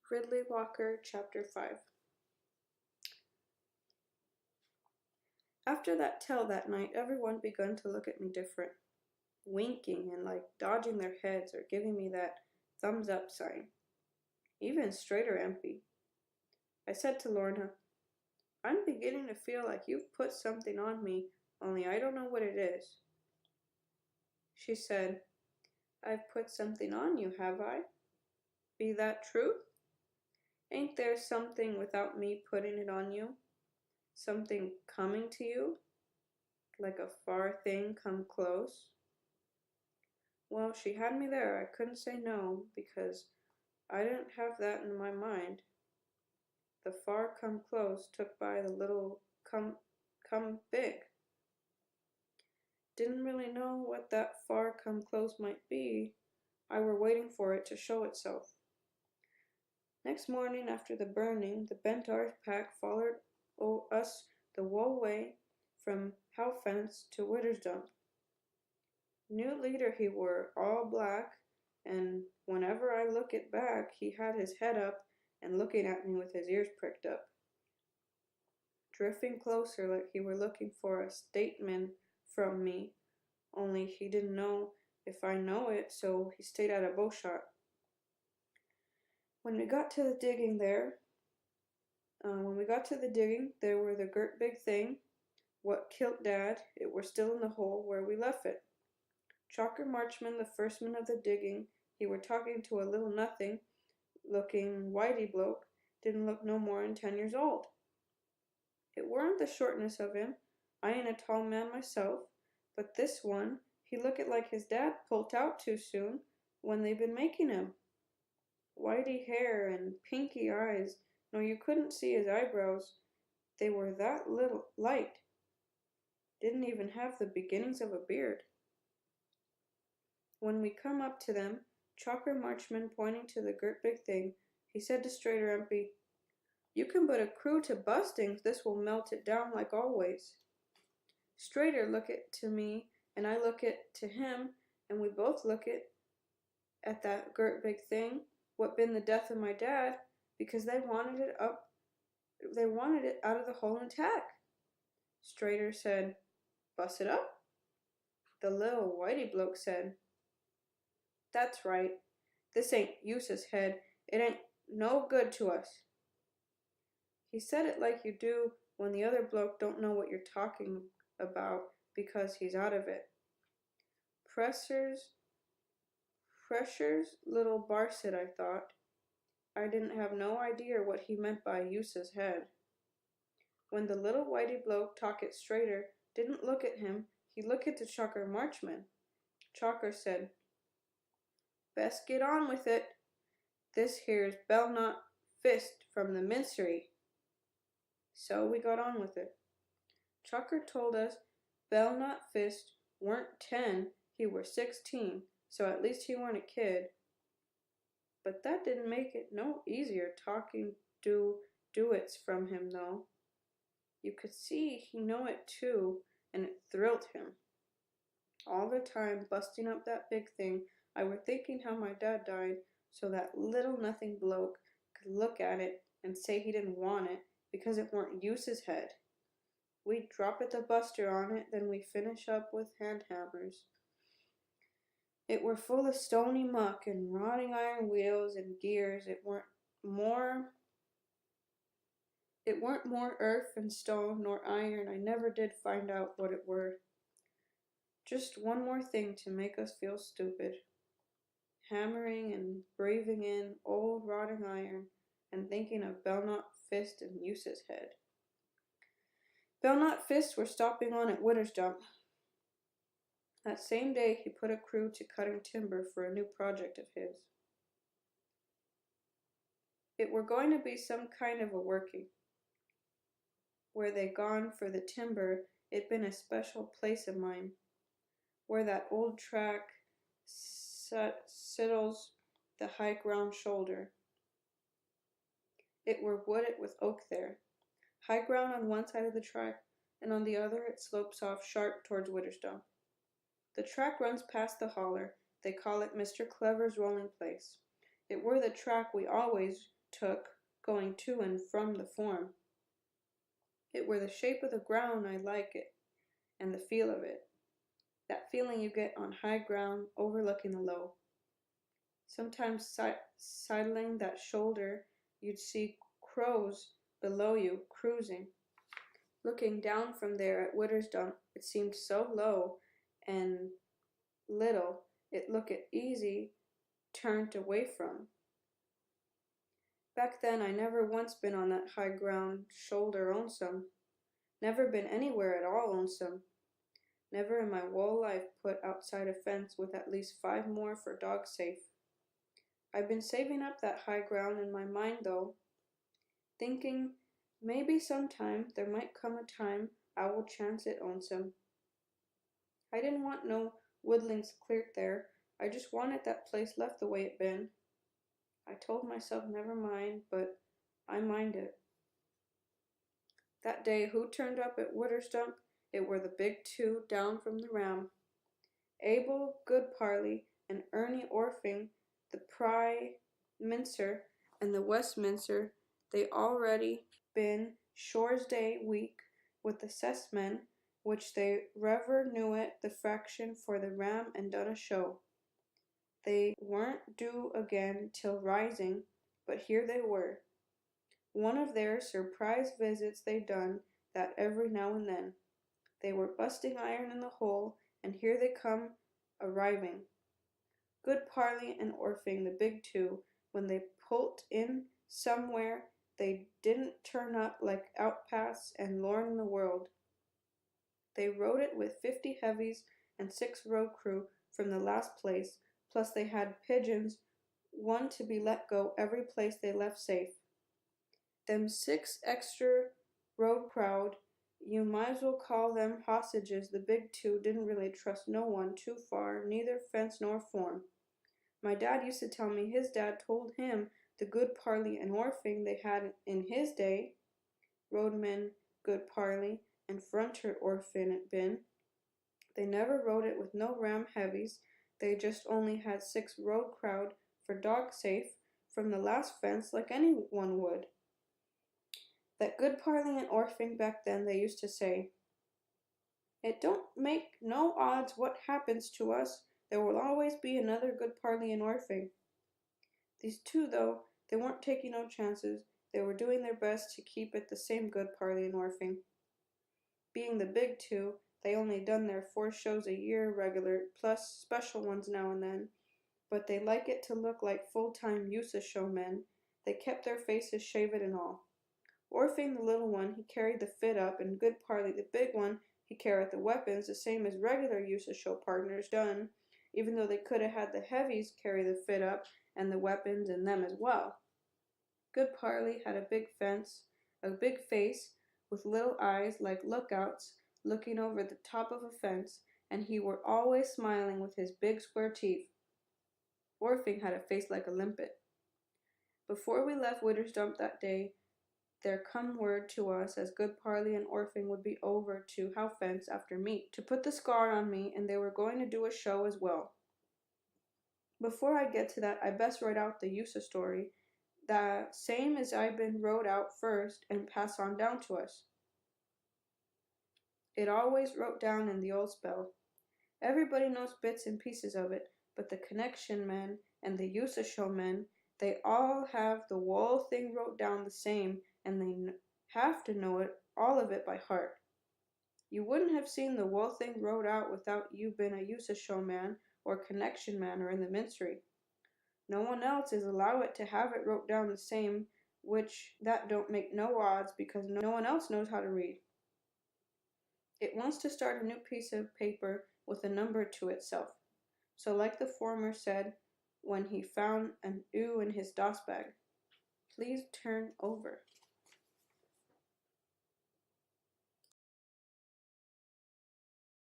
Ridley Walker, Chapter 5. After that tale that night, everyone began to look at me different, winking and like dodging their heads or giving me that thumbs up sign. Even straighter empty. I said to Lorna, I'm beginning to feel like you've put something on me, only I don't know what it is. She said, I've put something on you, have I? Be that truth? Ain't there something without me putting it on you? Something coming to you? Like a far thing come close? Well, she had me there. I couldn't say no, because I didn't have that in my mind. The far come close took by the little come big. Didn't really know what that far come close might be. I were waiting for it to show itself. Next morning after the burning, the bent earth pack followed us the whole way from How Fence to Widder's Dump. New leader he were, all black, and whenever I look it back, he had his head up and looking at me with his ears pricked up. Drifting closer like he were looking for a statement from me, only he didn't know if I know it, so he stayed at a bowshot. When we got to the digging, there were the girt big thing, what killed Dad, it were still in the hole where we left it. Chalker Marchman, the first man of the digging, he were talking to a little nothing looking whitey bloke, didn't look no more than 10 years old. It weren't the shortness of him, I ain't a tall man myself, but this one, he looked like his dad pulled out too soon when they been making him. Whitey hair and pinky eyes, no you couldn't see his eyebrows, they were that little light. Didn't even have the beginnings of a beard. When we come up to them, Chalker Marchman pointing to the girt big thing, he said to Strader Empey, You can put a crew to bustings, this will melt it down like always. Strader look it to me, and I look it to him, and we both look it at that girt big thing, what been the death of my dad, because they wanted it out of the hole intact. Strader said, Bust it up? The little whitey bloke said, That's right. This ain't Use's head. It ain't no good to us. He said it like you do when the other bloke don't know what you're talking about because he's out of it. Pressure's little Barset, I thought. I didn't have no idea what he meant by Use's head. When the little whitey bloke talk it straighter, didn't look at him, he looked at the Chalker Marchman. Chalker said, Best get on with it. This here's Belknap Fist from the Mincery. So we got on with it. Chalker told us Belknap Fist weren't 10, he were 16, so at least he weren't a kid. But that didn't make it no easier talking do-its from him, though. You could see he know it too, and it thrilled him. All the time busting up that big thing, I were thinking how my dad died, so that little nothing bloke could look at it and say he didn't want it because it weren't Use's head. We drop it the buster on it, then we finish up with hand hammers. It were full of stony muck and rotting iron wheels and gears. It weren't more earth and stone nor iron. I never did find out what it were. Just one more thing to make us feel stupid. Hammering and braving in old rotting iron and thinking of Belknap Fist and Use's head. Belknap Fist were stopping on at Widder's Dump. That same day he put a crew to cutting timber for a new project of his. It were going to be some kind of a working. Where they gone for the timber, it been a special place of mine. Where that old track sittles the high ground shoulder. It were wooded with oak there. High ground on one side of the track, and on the other it slopes off sharp towards Widder's Dump. The track runs past the holler. They call it Mr. Clever's rolling place. It were the track we always took, going to and from the form. It were the shape of the ground I like it, and the feel of it. That feeling you get on high ground overlooking the low. Sometimes sidling that shoulder, you'd see crows below you cruising. Looking down from there at Widdersdump, it seemed so low and little, it looked easy turned away from. Back then I never once been on that high ground shoulder onsome. Never been anywhere at all onsome. Never in my whole life put outside a fence with at least 5 more for dog safe. I've been saving up that high ground in my mind though, thinking maybe sometime there might come a time I will chance it onsome. I didn't want no woodlands cleared there, I just wanted that place left the way it been. I told myself never mind, but I minded. That day who turned up at Widdersdump? It were the big 2 down from the Ram. Abel Goodparley and Ernie Orphing, the Pry Mincer and the Westminster, they already been Shore's Day week with the cessmen, which they rever knew it the fraction for the Ram and done a show. They weren't due again till rising, but here they were. One of their surprise visits they done that every now and then. They were busting iron in the hole, and here they come arriving. Goodparley and Orphing, the big 2, when they pulled in somewhere, they didn't turn up like outcasts and lorn in the world. They rode it with 50 heavies and 6 road crew from the last place, plus they had pigeons, one to be let go every place they left safe. Them 6 extra road crowd, you might as well call them hostages. The big 2 didn't really trust no one too far, neither fence nor form. My dad used to tell me his dad told him the Goodparley and Orphing they had in his day, roadmen Goodparley and fronter Orphan it been. They never rode it with no ram heavies, they just only had 6 road crowd for dog safe from the last fence like anyone would. That Goodparley and Orphing back then, they used to say, "It don't make no odds what happens to us, there will always be another Goodparley and Orphing." These 2, though, they weren't taking no chances, they were doing their best to keep it the same Goodparley and Orphing. Being the big 2, they only done their 4 shows a year regular, plus special ones now and then, but they like it to look like full-time Usa showmen. They kept their faces shaven and all. Orphing, the little one, he carried the fit up, and Goodparley, the big one, he carried the weapons, the same as regular Usa show partners done, even though they could have had the heavies carry the fit up and the weapons and them as well. Goodparley had a big face with little eyes like lookouts looking over the top of a fence, and he were always smiling with his big square teeth. Orphing had a face like a limpet. Before we left Widdersdump that day, there come word to us as Goodparley and Orphing would be over to Howfence after meat to put the scar on me, and they were going to do a show as well. Before I get to that, I best write out the Usa story, the same as I been wrote out first and pass on down to us. It always wrote down in the old spell. Everybody knows bits and pieces of it, but the connection men and the Usa show men, they all have the whole thing wrote down the same, and they have to know it, all of it by heart. You wouldn't have seen the whole thing wrote out without you been a Usa show man or connection man or in the mincery. No one else is allowed to have it wrote down the same, which that don't make no odds because no one else knows how to read. It wants to start a new piece of paper with a number to itself. So like the former said when he found an ewe in his DOS bag, "Please turn over."